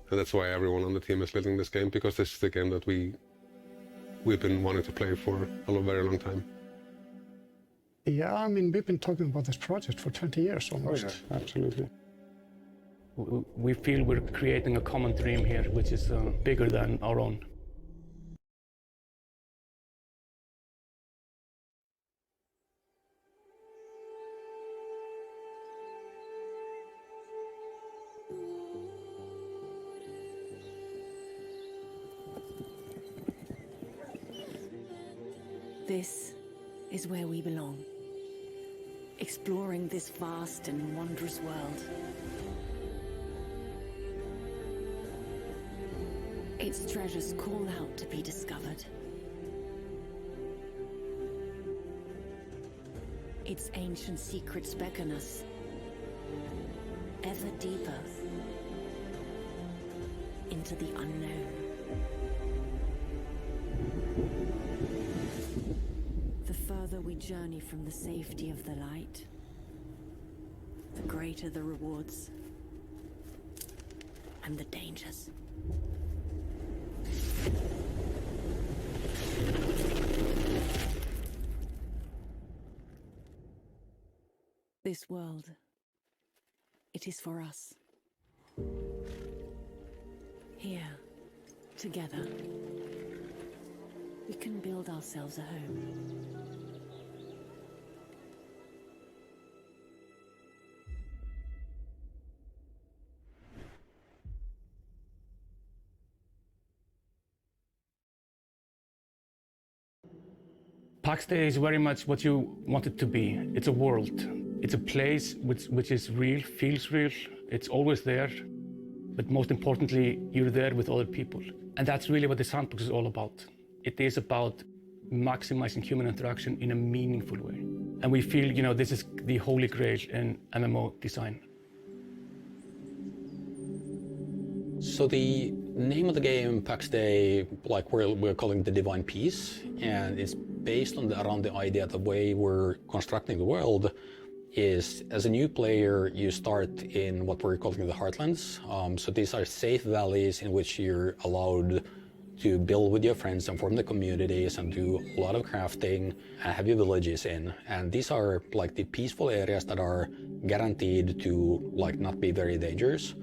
And that's why everyone on the team is living this game, because this is the game that we've been wanting to play for a very long time. Yeah, I mean, we've been talking about this project for 20 years almost. Oh, yeah, absolutely. We feel we're creating a common dream here, which is bigger than our own. This is where we belong, exploring this vast and wondrous world. Its treasures call out to be discovered. Its ancient secrets beckon us ever deeper into the unknown. The further we journey from the safety of the light, the greater the rewards and the dangers. This world, it is for us. Here, together, we can build ourselves a home. 팍스데이 is very much what you want it to be. It's a world. It's a place which is real, feels real. It's always there. But most importantly, you're there with other people. And that's really what the sandbox is all about. It is about maximizing human interaction in a meaningful way. And we feel, you know, this is the holy grail in MMO design. So the name of the game, 팍스데이, like we're calling the Divine Peace, and it's based on around the idea the way we're constructing the world is, as a new player, you start in what we're calling the Heartlands. So these are safe valleys in which you're allowed to build with your friends and form the communities and do a lot of crafting and have your villages in. And these are like the peaceful areas that are guaranteed to like not be very dangerous.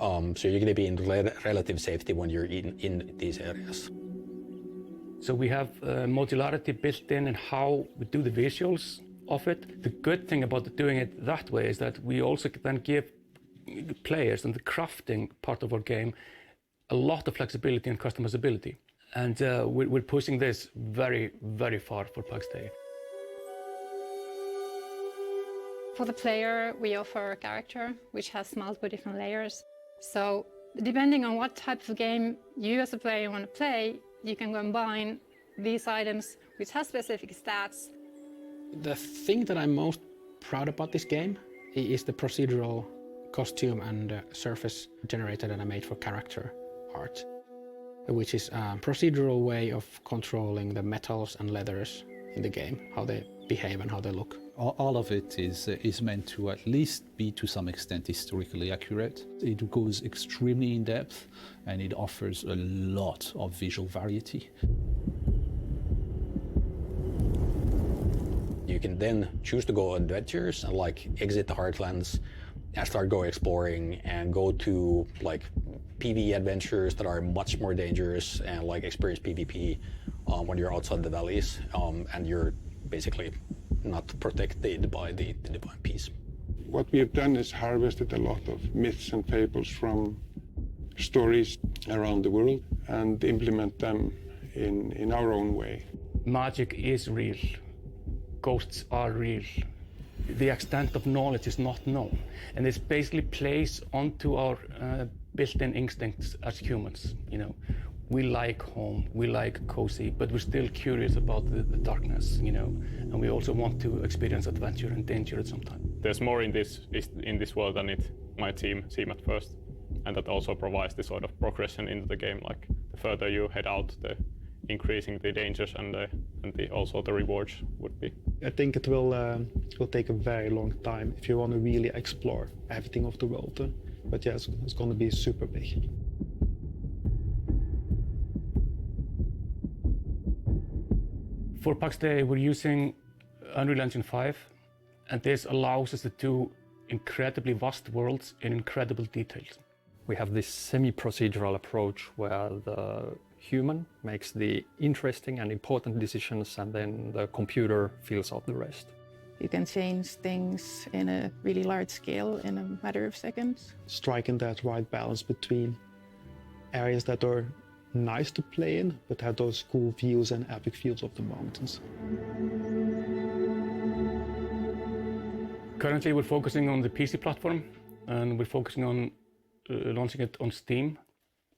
So you're going to be in relative safety when you're in these areas. So we have modularity built in how we do the visuals of it. The good thing about doing it that way is that we also then give players and the crafting part of our game a lot of flexibility and customizability. And we're pushing this very, very far for 팍스데이. For the player, we offer a character which has multiple different layers. So depending on what type of game you as a player want to play, you can combine these items which have specific stats. The thing that I'm most proud about this game is the procedural costume and surface generator that I made for character art, which is a procedural way of controlling the metals and leathers in the game, how they behave and how they look. All of it is meant to at least be to some extent historically accurate. It goes extremely in depth and it offers a lot of visual variety. You can then choose to go on adventures and like exit the Heartlands and start go exploring and go to like PvE adventures that are much more dangerous and like experience PvP when you're outside the valleys and you're basically not protected by the Divine Peace. What we have done is harvested a lot of myths and fables from stories around the world and implement them in our own way. Magic is real. Ghosts are real. The extent of knowledge is not known. And this basically plays onto our built-in instincts as humans, you know. We like home, we like cozy, but we're still curious about the darkness, you know, and we also want to experience adventure and danger at some time. There's more in this world than it might seem at first, and that also provides the sort of progression into the game. Like the further you head out, the increasing the dangers and also the rewards would be. I think it will take a very long time if you want to really explore everything of the world. But yeah, it's going to be super big. For 팍스데이, we're using Unreal Engine 5, and this allows us to do incredibly vast worlds in incredible details. We have this semi-procedural approach where the human makes the interesting and important decisions, and then the computer fills out the rest. You can change things in a really large scale in a matter of seconds. Striking that right balance between areas that are nice to play in, but have those cool views and epic views of the mountains. Currently, we're focusing on the PC platform, and we're focusing on launching it on Steam.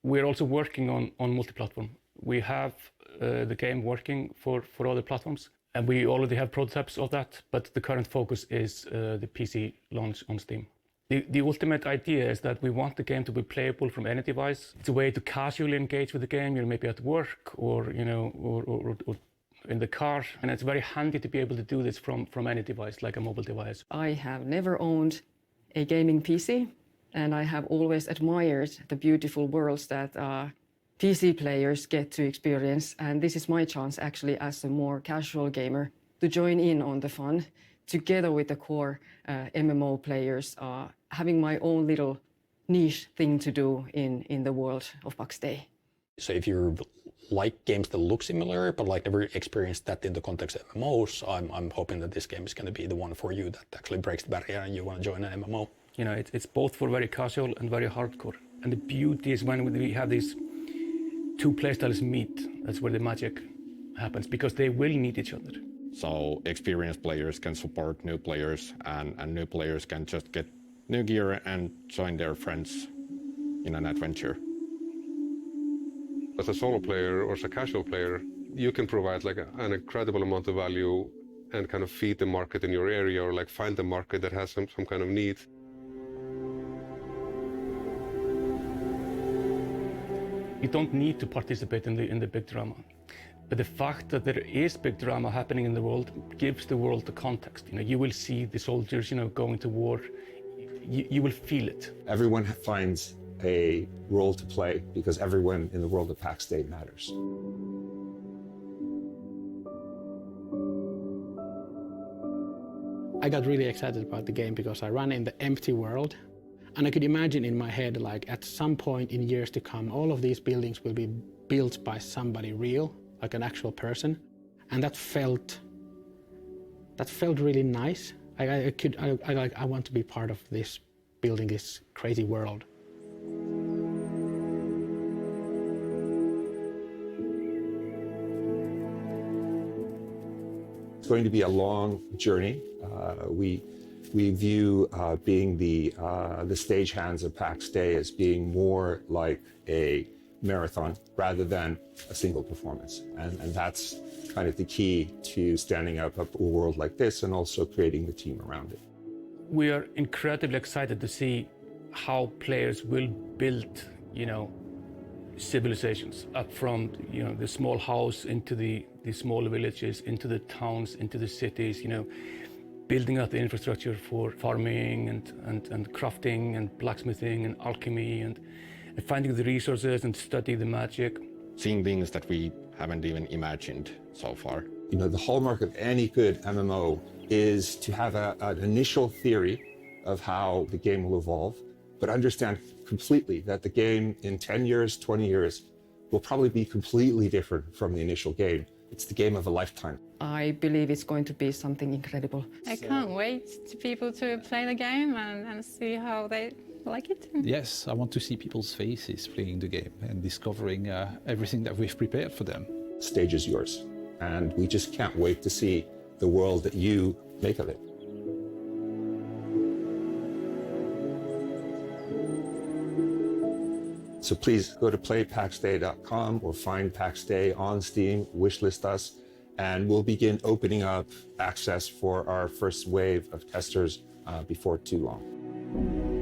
We're also working on multi-platform. We have the game working for other platforms, and we already have prototypes of that, but the current focus is the PC launch on Steam. The ultimate idea is that we want the game to be playable from any device. It's a way to casually engage with the game, maybe at work or in the car, and it's very handy to be able to do this from any device, like a mobile device. I have never owned a gaming PC, and I have always admired the beautiful worlds that PC players get to experience, and this is my chance actually as a more casual gamer to join in on the fun together with the core MMO players, having my own little niche thing to do in the world of 팍스데이. So if you like games that look similar, but like never experienced that in the context of MMOs, I'm hoping that this game is going to be the one for you that actually breaks the barrier and you want to join an MMO. It's both for very casual and very hardcore. And the beauty is when we have these two playstyles meet, that's where the magic happens, because they will need each other. So experienced players can support new players, and new players can just get new gear and join their friends in an adventure. As a solo player or as a casual player, you can provide like an incredible amount of value and kind of feed the market in your area, or like find the market that has some kind of need. You don't need to participate in the big drama. But the fact that there is big drama happening in the world gives the world the context. You will see the soldiers, going to war. You will feel it. Everyone finds a role to play because everyone in the world of 팍스데이 matters. I got really excited about the game because I ran in the empty world, and I could imagine in my head, like at some point in years to come, all of these buildings will be built by somebody real, like an actual person, and that felt really nice. I want to be part of this, building this crazy world. It's going to be a long journey. We view being the stagehands of 팍스데이 as being more like a marathon rather than a single performance. And that's kind of the key to standing up a world like this and also creating the team around it. We are incredibly excited to see how players will build, civilizations up from, the small house into the small villages, into the towns, into the cities, building up the infrastructure for farming and crafting and blacksmithing and alchemy and finding the resources and studying the magic. Seeing things that we haven't even imagined so far. The hallmark of any good MMO is to have an initial theory of how the game will evolve, but understand completely that the game in 10 years, 20 years will probably be completely different from the initial game. It's the game of a lifetime. I believe it's going to be something incredible. I can't wait to people to play the game and see how they like it. Yes, I want to see people's faces playing the game and discovering everything that we've prepared for them. The stage is yours, and we just can't wait to see the world that you make of it. So please go to playpaksday.com or find 팍스데이 on Steam, wishlist us, and we'll begin opening up access for our first wave of testers before too long.